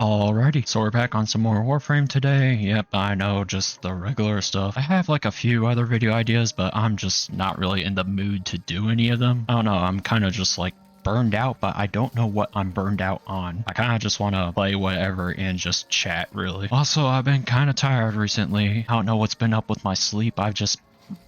Alrighty, so we're back on some more Warframe today. Yep, I know, just the regular stuff. I have like a few other video ideas, but I'm just not really in the mood to do any of them. I don't know, I'm kind of just like burned out, but I don't know what I'm burned out on. I kind of just want to play whatever and just chat, really. Also, I've been kind of tired recently. I don't know what's been up with my sleep. I've just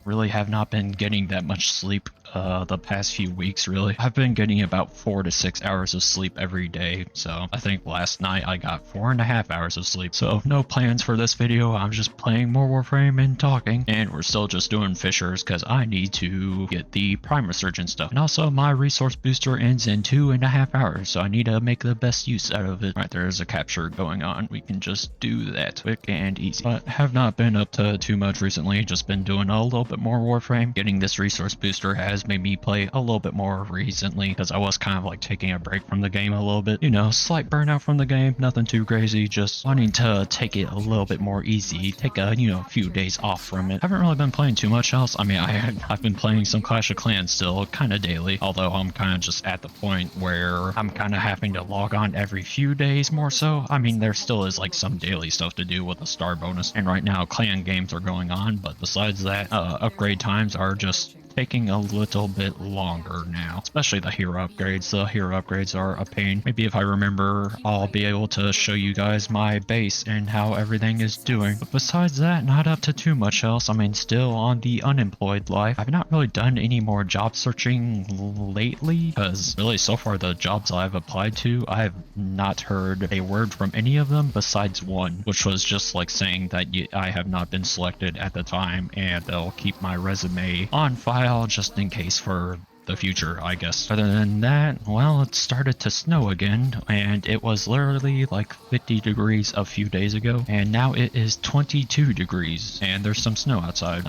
really have not been getting that much sleep the past few weeks. Really, I've been getting about 4 to 6 hours of sleep every day, so I think last night I got 4.5 hours of sleep. So no plans for this video. I'm just playing more Warframe and talking, and we're still just doing fishers because I need to get the primer surgeon stuff, and also my resource booster ends in 2.5 hours, so I need to make the best use out of it. Right, there's a capture going on. We can just do that quick and easy, but have not been up to too much recently. Just been doing a little bit more Warframe. Getting this resource booster has made me play a little bit more recently because I was kind of like taking a break from the game a little bit. You know, slight burnout from the game, nothing too crazy, just wanting to take it a little bit more easy, take a, few days off from it. Haven't really been playing too much else. I mean, I've been playing some Clash of Clans still, kind of daily, although I'm kind of just at the point where I'm kind of having to log on every few days more so. I mean, there still is like some daily stuff to do with the star bonus, and right now clan games are going on, but besides that, upgrade times are just taking a little bit longer now, especially the hero upgrades. The hero upgrades are a pain. Maybe if I remember, I'll be able to show you guys my base and how everything is doing. But besides that, not up to too much else. I mean, still on the unemployed life. I've not really done any more job searching lately because really so far the jobs I've applied to, I have not heard a word from any of them besides one, which was just like saying that I have not been selected at the time and they'll keep my resume on file just in case for the future, I guess. Other than that, well, it started to snow again, and it was literally like 50 degrees a few days ago, and now it is 22 degrees, and there's some snow outside.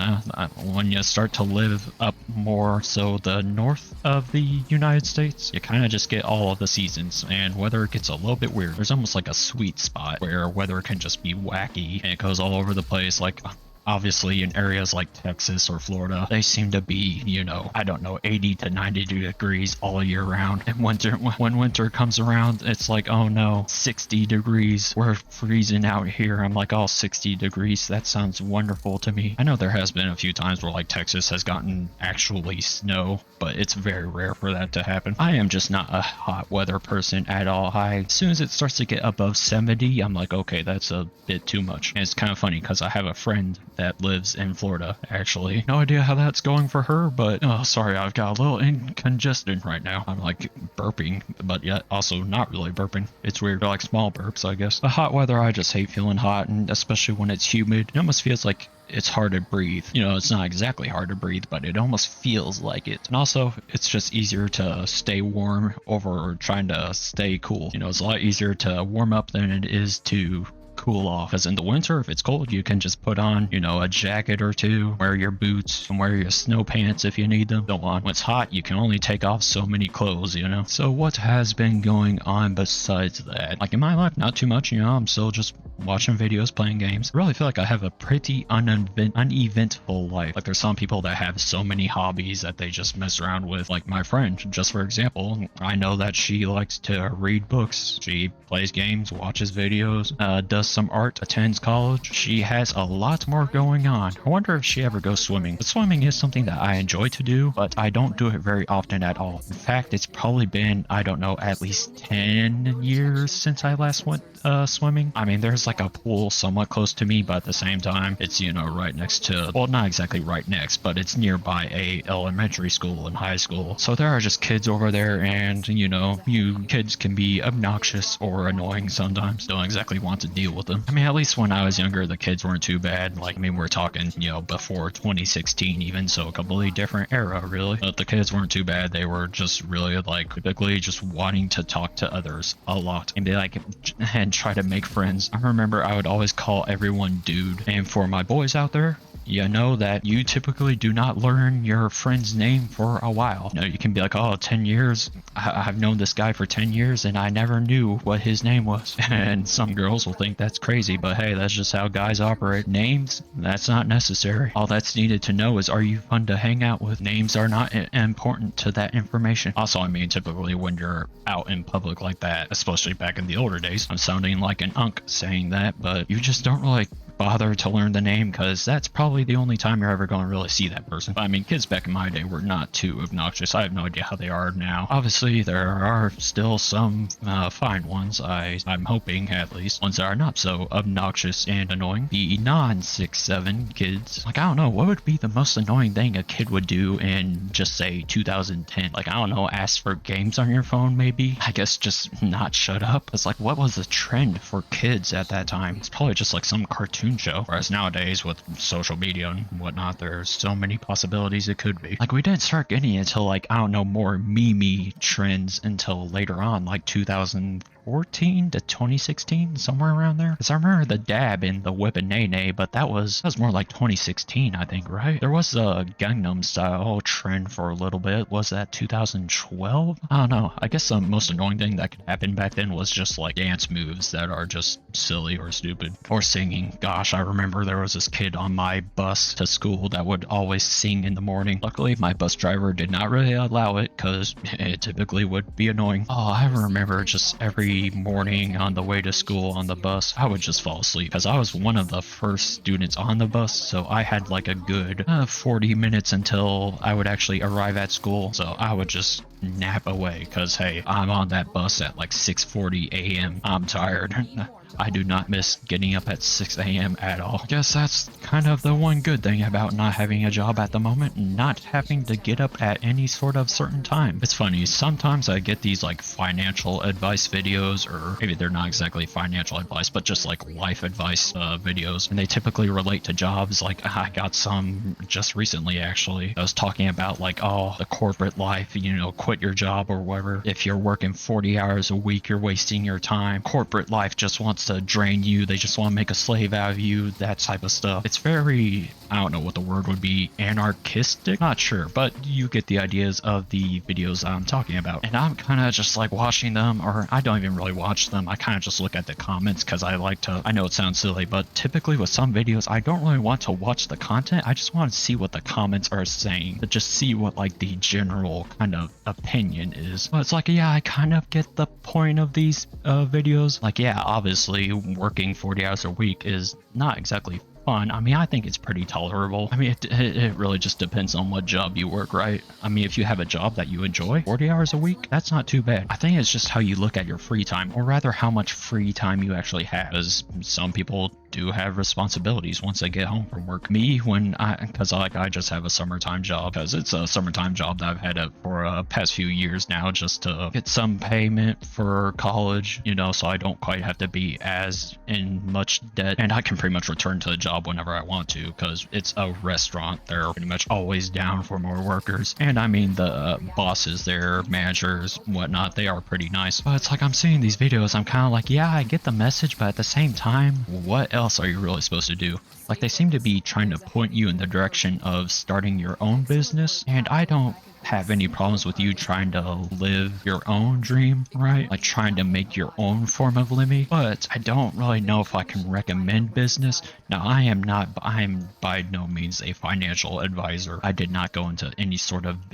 When you start to live up more so the north of the United States, you kind of just get all of the seasons, and weather gets a little bit weird. There's almost like a sweet spot where weather can just be wacky, and it goes all over the place. Like, obviously, in areas like Texas or Florida, they seem to be, I don't know, 80 to 90 degrees all year round. And when winter comes around, it's like, oh no, 60 degrees. We're freezing out here. I'm like, oh, 60 degrees. That sounds wonderful to me. I know there has been a few times where like Texas has gotten actually snow, but it's very rare for that to happen. I am just not a hot weather person at all. As soon as it starts to get above 70, I'm like, okay, that's a bit too much. And it's kind of funny because I have a friend that lives in Florida, actually. No idea how that's going for her, but oh, sorry, I've got a little congestion right now. I'm like burping, but yet also not really burping. It's weird, like small burps, I guess. The hot weather, I just hate feeling hot, and especially when it's humid. It almost feels like it's hard to breathe. It's not exactly hard to breathe, but it almost feels like it. And also, it's just easier to stay warm over trying to stay cool. It's a lot easier to warm up than it is to cool off, because in the winter, if it's cold, you can just put on a jacket or two, wear your boots, and wear your snow pants if you need them. Go on. When it's hot, you can only take off so many clothes. So what has been going on besides that? Like in my life, not too much. I'm still just watching videos, playing games. I really feel like I have a pretty uneventful life. Like there's some people that have so many hobbies that they just mess around with. Like my friend, just for example, I know that she likes to read books, she plays games, watches videos, does some art, attends college. She has a lot more going on. I wonder if she ever goes swimming. But swimming is something that I enjoy to do, but I don't do it very often at all. In fact, it's probably been, I don't know, at least 10 years since I last went swimming. I mean, there's like a pool somewhat close to me, but at the same time, it's, right next to, well, not exactly right next, but it's nearby a elementary school and high school. So there are just kids over there, and, you kids can be obnoxious or annoying sometimes. Don't exactly want to deal with them. I mean, at least when I was younger, the kids weren't too bad. Like, I mean, we're talking, before 2016 even, so a completely different era, really. But the kids weren't too bad. They were just really, like, typically just wanting to talk to others a lot and be like, and try to make friends. I remember I would always call everyone dude. And for my boys out there, you know that you typically do not learn your friend's name for a while. You know, you can be like, oh, 10 years, I've known this guy for 10 years and I never knew what his name was. And some girls will think that's crazy, but hey, that's just how guys operate. Names, that's not necessary. All that's needed to know is, are you fun to hang out with? Names are not important to that information. Also, I mean, typically when you're out in public like that, especially back in the older days, I'm sounding like an unk saying that, but you just don't really bother to learn the name because that's probably the only time you're ever going to really see that person. But, I mean, kids back in my day were not too obnoxious. I have no idea how they are now. Obviously, there are still some fine ones, I'm hoping at least, ones that are not so obnoxious and annoying. The non-6'7" kids, like, I don't know, what would be the most annoying thing a kid would do in just say 2010? Like, I don't know, ask for games on your phone maybe? I guess just not shut up. It's like, what was the trend for kids at that time? It's probably just like some cartoon show. Whereas nowadays with social media and whatnot, there's so many possibilities it could be. Like, we didn't start getting until, like, I don't know, more meme trends until later on, like 2014 to 2016, somewhere around there. Because I remember the dab in the whip and nay nay, but that was more like 2016, I think, right? There was a Gangnam Style trend for a little bit. Was that 2012? I don't know. I guess the most annoying thing that could happen back then was just like dance moves that are just silly or stupid. Or singing. Gosh, I remember there was this kid on my bus to school that would always sing in the morning. Luckily, my bus driver did not really allow it because it typically would be annoying. Oh, I remember just every morning on the way to school on the bus, I would just fall asleep because I was one of the first students on the bus, so I had like a good 40 minutes until I would actually arrive at school, so I would just nap away because, hey, I'm on that bus at like 6:40 a.m. I'm tired. I do not miss getting up at 6 a.m. at all. I guess that's kind of the one good thing about not having a job at the moment, not having to get up at any sort of certain time. It's funny, sometimes I get these like financial advice videos, or maybe they're not exactly financial advice, but just like life advice videos, and they typically relate to jobs. Like, I got some just recently actually. I was talking about like, oh, the corporate life, you know, quit your job or whatever. If you're working 40 hours a week, you're wasting your time. Corporate life just wants to drain you. They just want to make a slave out of you, that type of stuff. It's very, I don't know what the word would be, anarchistic? Not sure, but you get the ideas of the videos I'm talking about. And I'm kind of just like watching them, or I don't even really watch them. I kind of just look at the comments because I like to, I know it sounds silly, but typically with some videos, I don't really want to watch the content. I just want to see what the comments are saying, to just see what like the general kind of opinion is. But it's like, yeah, I kind of get the point of these videos. Like, yeah, obviously working 40 hours a week is not exactly fun. I mean, I think it's pretty tolerable. I mean, it really just depends on what job you work, right? I mean, if you have a job that you enjoy, 40 hours a week, that's not too bad. I think it's just how you look at your free time, or rather how much free time you actually have, because some people do have responsibilities once they get home from work. Me, because I just have a summertime job, because it's a summertime job that I've had for past few years now, just to get some payment for college, you know, so I don't quite have to be as in much debt, and I can pretty much return to the job whenever I want to, because it's a restaurant. They're pretty much always down for more workers, and I mean, the bosses, their managers, whatnot, they are pretty nice. But it's like, I'm seeing these videos, I'm kind of like, yeah, I get the message, but at the same time, what else are you really supposed to do? Like, they seem to be trying to point you in the direction of starting your own business, and I don't have any problems with you trying to live your own dream, right? Like trying to make your own form of living, but I don't really know if I can recommend business. Now, I am by no means a financial advisor. I did not go into any sort of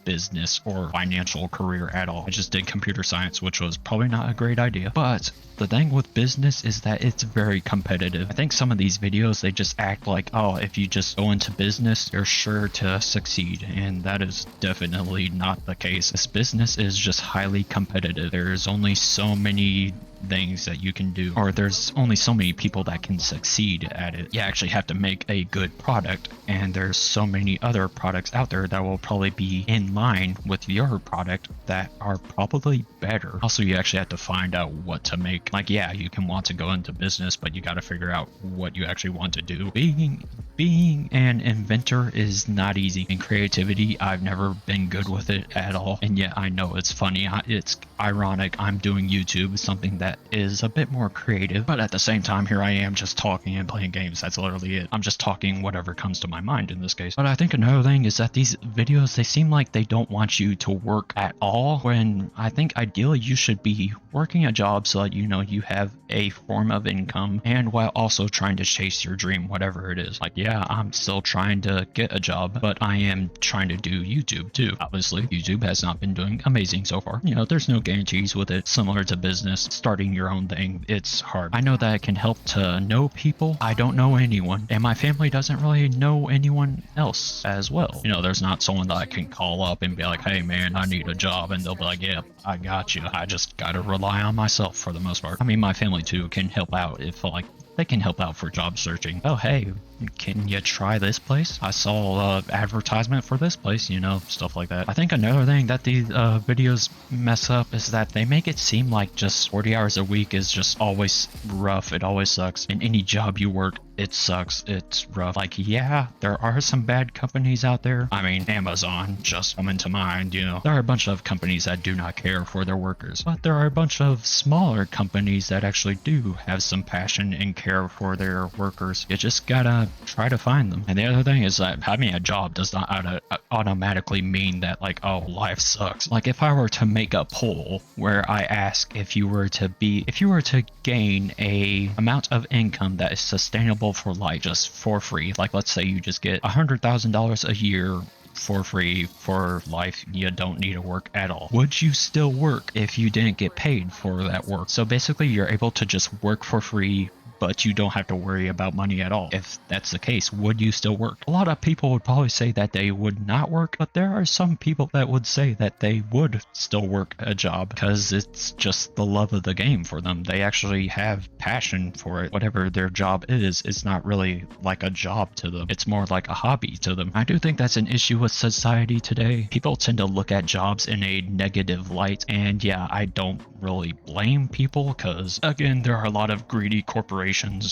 business or financial career at all. I just did computer science, which was probably not a great idea. But the thing with business is that it's very competitive. I think some of these videos, they just act like, oh, if you just go into business, you're sure to succeed. And that is definitely not the case. This business is just highly competitive. There's only so many things that you can do, or there's only so many people that can succeed at it. You actually have to make a good product, and there's so many other products out there that will probably be in line with your product that are probably better. Also, you actually have to find out what to make. Like, yeah, you can want to go into business, but you got to figure out what you actually want to do. Being an inventor is not easy. And creativity. I've never been good with it at all. And yet I know it's funny. It's ironic. I'm doing YouTube, something that is a bit more creative, but at the same time, here I am just talking and playing games. That's literally it. I'm just talking whatever comes to my mind in this case. But I think another thing is that these videos, they seem like they don't want you to work at all, when I think ideally you should be working a job so that you know you have a form of income, and while also trying to chase your dream, whatever it is. Like, yeah, I'm still trying to get a job, but I am trying to do YouTube too. Obviously, YouTube has not been doing amazing so far. You know, there's no guarantees with it. Similar to business, starting your own thing, it's hard. I know that it can help to know people. I don't know anyone, and my family doesn't really know anyone else as well. You know, there's not someone that I can call up and be like, hey man, I need a job, and they'll be like, yeah, I got you. I just gotta rely on myself for the most part. I mean, my family too can help out if like they can help out for job searching. Oh, hey, can you try this place? I saw advertisement for this place, you know, stuff like that. I think another thing that these videos mess up is that they make it seem like just 40 hours a week is just always rough. It always sucks. In any job you work, it sucks. It's rough. Like, yeah, there are some bad companies out there. I mean, Amazon just come into mind, you know. There are a bunch of companies that do not care for their workers, but there are a bunch of smaller companies that actually do have some passion and care for their workers. You just gotta try to find them. And the other thing is that having a job does not automatically mean that like, oh, life sucks. Like, if I were to make a poll where I ask if you were to gain a amount of income that is sustainable for life just for free, like let's say you just get $100,000 a year for free for life, you don't need to work at all, would you still work if you didn't get paid for that work? So basically you're able to just work for free, but you don't have to worry about money at all. If that's the case, would you still work? A lot of people would probably say that they would not work, but there are some people that would say that they would still work a job because it's just the love of the game for them. They actually have passion for it. Whatever their job is, it's not really like a job to them. It's more like a hobby to them. I do think that's an issue with society today. People tend to look at jobs in a negative light, and yeah, I don't really blame people because, again, there are a lot of greedy corporations.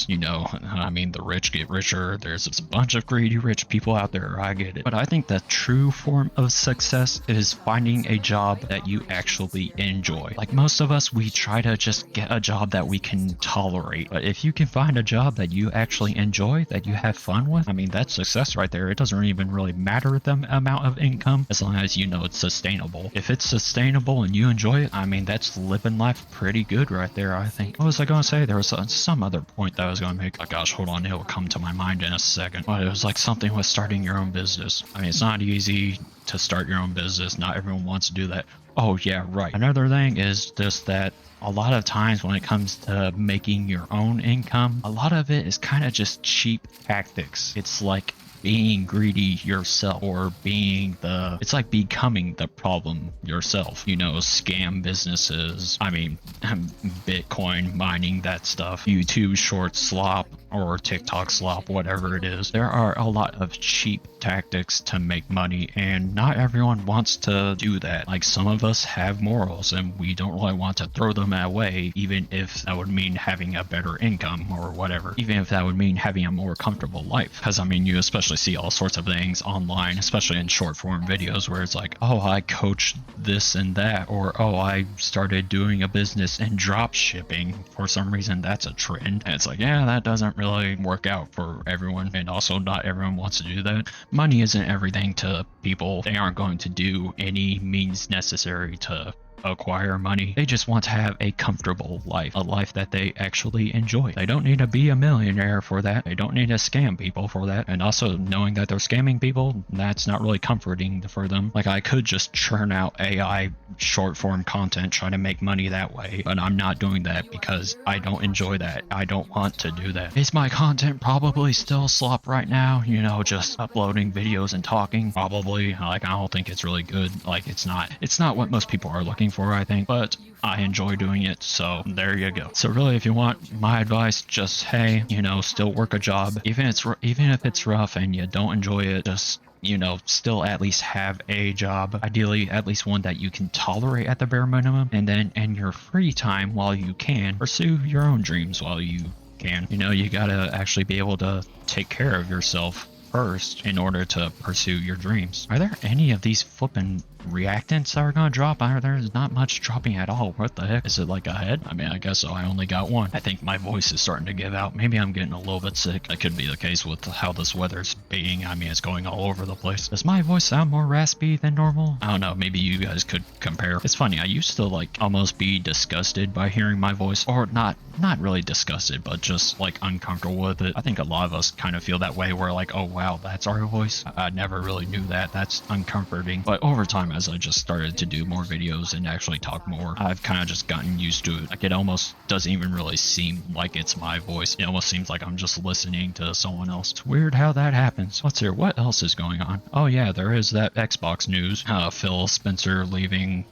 You know, I mean, the rich get richer. There's a bunch of greedy rich people out there. I get it. But I think the true form of success is finding a job that you actually enjoy. Like most of us, we try to just get a job that we can tolerate. But if you can find a job that you actually enjoy, that you have fun with, I mean, that's success right there. It doesn't even really matter the amount of income as long as you know it's sustainable. If it's sustainable and you enjoy it, I mean, that's living life pretty good right there, I think. What was I going to say? There was some other point that I was going to make. Oh gosh, hold on, it will come to my mind in a second. But it was like something with starting your own business. I mean, it's not easy to start your own business. Not everyone wants to do that. Oh yeah, right. Another thing is just that a lot of times when it comes to making your own income, a lot of it is kind of just cheap tactics. It's like being greedy yourself, or it's like becoming the problem yourself. You know, scam businesses, I mean, Bitcoin mining, that stuff, YouTube short slop or TikTok slop, whatever it is. There are a lot of cheap tactics to make money, and not everyone wants to do that. Like, some of us have morals and we don't really want to throw them away, even if that would mean having a better income or whatever, even if that would mean having a more comfortable life. Because I mean, you especially see all sorts of things online, especially in short form videos, where it's like, oh, I coach this and that, or oh, I started doing a business in drop shipping. For some reason, that's a trend. And it's like, yeah, that doesn't really work out for everyone, and also not everyone wants to do that. Money isn't everything to people. They aren't going to do any means necessary to acquire money. They just want to have a comfortable life, a life that they actually enjoy. They don't need to be a millionaire for that. They don't need to scam people for that. And also, knowing that they're scamming people, that's not really comforting for them. Like, I could just churn out AI short form content, try to make money that way, but I'm not doing that because I don't enjoy that. I don't want to do that. Is my content probably still slop right now? You know, just uploading videos and talking? Probably. Like, I don't think it's really good. Like, it's not what most people are looking for, I think, but I enjoy doing it, so there you go. So really, if you want my advice, just, hey, you know, still work a job, even if it's rough and you don't enjoy it. Just, you know, still at least have a job, ideally at least one that you can tolerate at the bare minimum, and then in your free time, while you can, pursue your own dreams while you can. You know, you gotta actually be able to take care of yourself first in order to pursue your dreams. Are there any of these flipping reactants that are gonna drop? There's not much dropping at all. What the heck? Is it like a head? I mean, I guess so. I only got one. I think my voice is starting to give out. Maybe I'm getting a little bit sick. That could be the case with how this weather's being. I mean, it's going all over the place. Does my voice sound more raspy than normal? I don't know. Maybe you guys could compare. It's funny. I used to like almost be disgusted by hearing my voice, or not really disgusted, but just like uncomfortable with it. I think a lot of us kind of feel that way. We're like, oh wow, that's our voice. I never really knew that. That's uncomforting. But over time, as I just started to do more videos and actually talk more, I've kind of just gotten used to it. Like, it almost doesn't even really seem like it's my voice. It almost seems like I'm just listening to someone else. It's weird how that happens. Let's hear what else is going on. Oh yeah, there is that Xbox news. Phil Spencer leaving,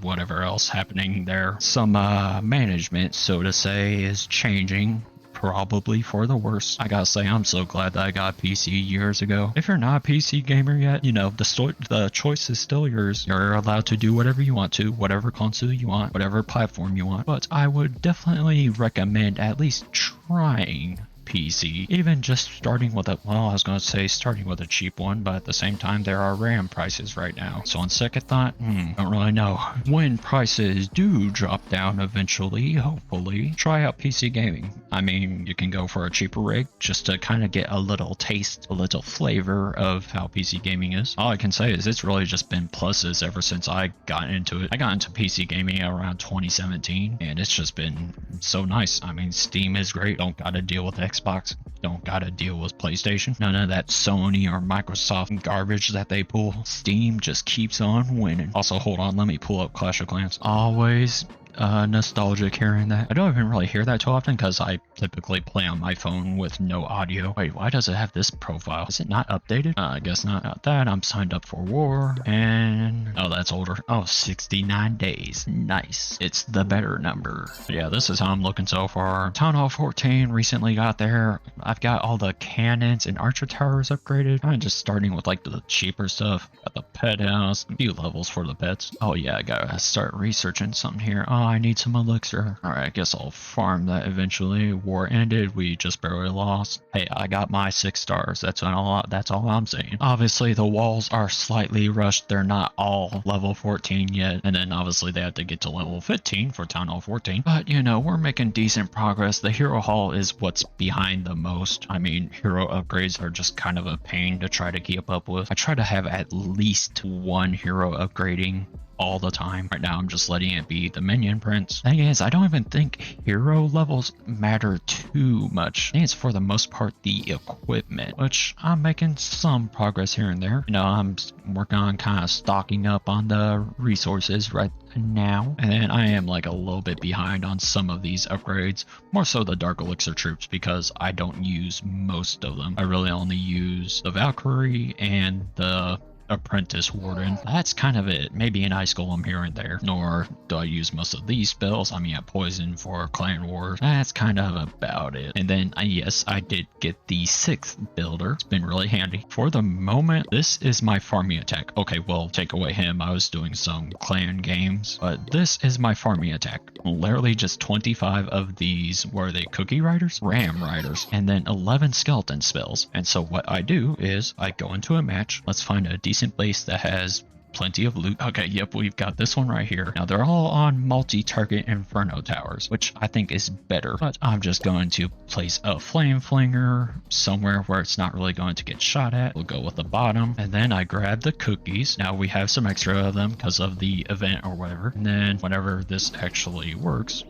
whatever else happening there. Some management, so to say, is changing, probably for the worse. I gotta say, I'm so glad that I got a PC years ago. If you're not a PC gamer yet, you know, the choice is still yours. You're allowed to do whatever you want to, whatever console you want, whatever platform you want. But I would definitely recommend at least trying PC, even just starting with a, well, I was going to say starting with a cheap one, but at the same time there are RAM prices right now. So on second thought, don't really know. When prices do drop down eventually, hopefully, try out PC gaming. I mean, you can go for a cheaper rig just to kind of get a little taste, a little flavor of how PC gaming is. All I can say is it's really just been pluses ever since I got into it. I got into PC gaming around 2017, and it's just been so nice. I mean, Steam is great. Don't gotta deal with Xbox, don't gotta deal with PlayStation, none of that Sony or Microsoft garbage that they pull. Steam just keeps on winning. Also, hold on, let me pull up Clash of Clans. Always nostalgic hearing that. I don't even really hear that too often because I typically play on my phone with no audio. Wait, why does it have this profile? Is it not updated? I guess not that. I'm signed up for war, and oh, that's older. Oh, 69 days. Nice. It's the better number. But yeah, this is how I'm looking so far. Town Hall 14 recently got there. I've got all the cannons and archer towers upgraded. I'm just starting with like the cheaper stuff. Got the pet house, a few levels for the pets. Oh yeah, I gotta start researching something here. Oh, I need some elixir. Alright, I guess I'll farm that eventually. War ended, we just barely lost. Hey, I got my 6 stars. That's all I'm saying. Obviously, the walls are slightly rushed. They're not all level 14 yet. And then obviously they have to get to level 15 for Town Hall 14. But you know, we're making decent progress. The hero hall is what's behind the most. I mean, hero upgrades are just kind of a pain to try to keep up with. I try to have at least one hero upgrading all the time. Right now I'm just letting it be the minion prince. Thing is, I don't even think hero levels matter too much. I think it's for the most part the equipment, which I'm making some progress here and there. You know, I'm working on kind of stocking up on the resources right now, and then I am like a little bit behind on some of these upgrades, more so the dark elixir troops, because I don't use most of them. I really only use the Valkyrie and the Apprentice Warden. That's kind of it. Maybe an Ice Golem here and there. Nor do I use most of these spells. I mean, I Poison for Clan Wars. That's kind of about it. And then, yes, I did get the 6th builder. It's been really handy. For the moment, this is my farming attack. Okay, well, take away him. I was doing some clan games. But this is my farming attack. Literally just 25 of these, were they cookie riders? Ram riders. And then 11 skeleton spells. And so what I do is I go into a match. Let's find a decent base that has plenty of loot. Okay, yep, we've got this one right here. Now they're all on multi-target inferno towers, which I think is better, but I'm just going to place a flame flinger somewhere where it's not really going to get shot at. We'll go with the bottom, and then I grab the cookies. Now we have some extra of them because of the event or whatever, and then whenever this actually works,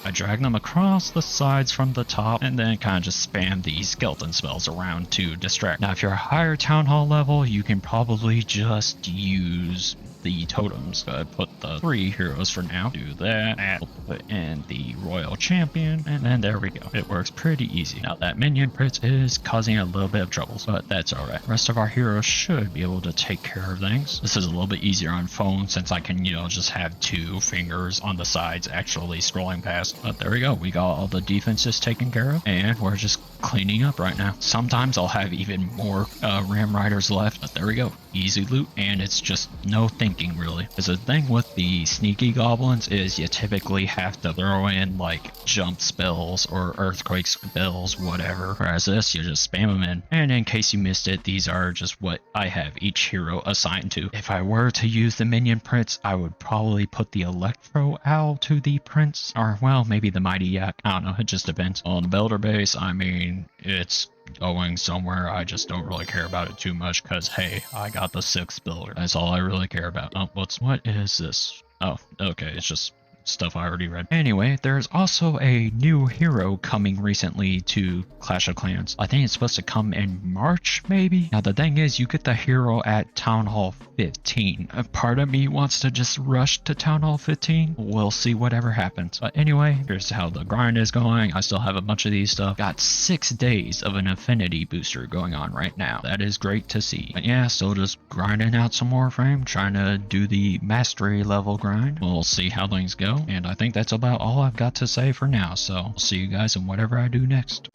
I drag them across the sides from the top and then kind of just spam these skeleton spells around to distract. Now, if you're a higher town hall level, you can probably just use the totems. So I put the 3 heroes for now. Do that. I'll put in the royal champion, and then there we go. It works pretty easy. Now that minion prince is causing a little bit of troubles, but that's alright. The rest of our heroes should be able to take care of things. This is a little bit easier on phone since I can, you know, just have 2 fingers on the sides actually scrolling past. But there we go. We got all the defenses taken care of, and we're just cleaning up right now. Sometimes I'll have even more Ram Riders left, but there we go. Easy loot, and it's just no thinking. thinking, really. Because the thing with the sneaky goblins is you typically have to throw in like jump spells or earthquake spells, whatever. Whereas this, you just spam them in. And in case you missed it, these are just what I have each hero assigned to. If I were to use the minion prince, I would probably put the Electro Owl to the prince. Or, well, maybe the Mighty Yak. I don't know, it just depends. On the builder base, I mean, it's going somewhere. I just don't really care about it too much because, hey, I got the 6th builder. That's all I really care about. Oh, what is this? Oh, okay, it's just stuff I already read. Anyway, there's also a new hero coming recently to Clash of Clans. I think it's supposed to come in March, maybe? Now, the thing is, you get the hero at Town Hall 15. A part of me wants to just rush to Town Hall 15. We'll see whatever happens. But anyway, here's how the grind is going. I still have a bunch of these stuff. Got 6 days of an affinity booster going on right now. That is great to see. But yeah, still just grinding out some Warframe, trying to do the mastery level grind. We'll see how things go. And I think that's about all I've got to say for now, so I'll see you guys in whatever I do next.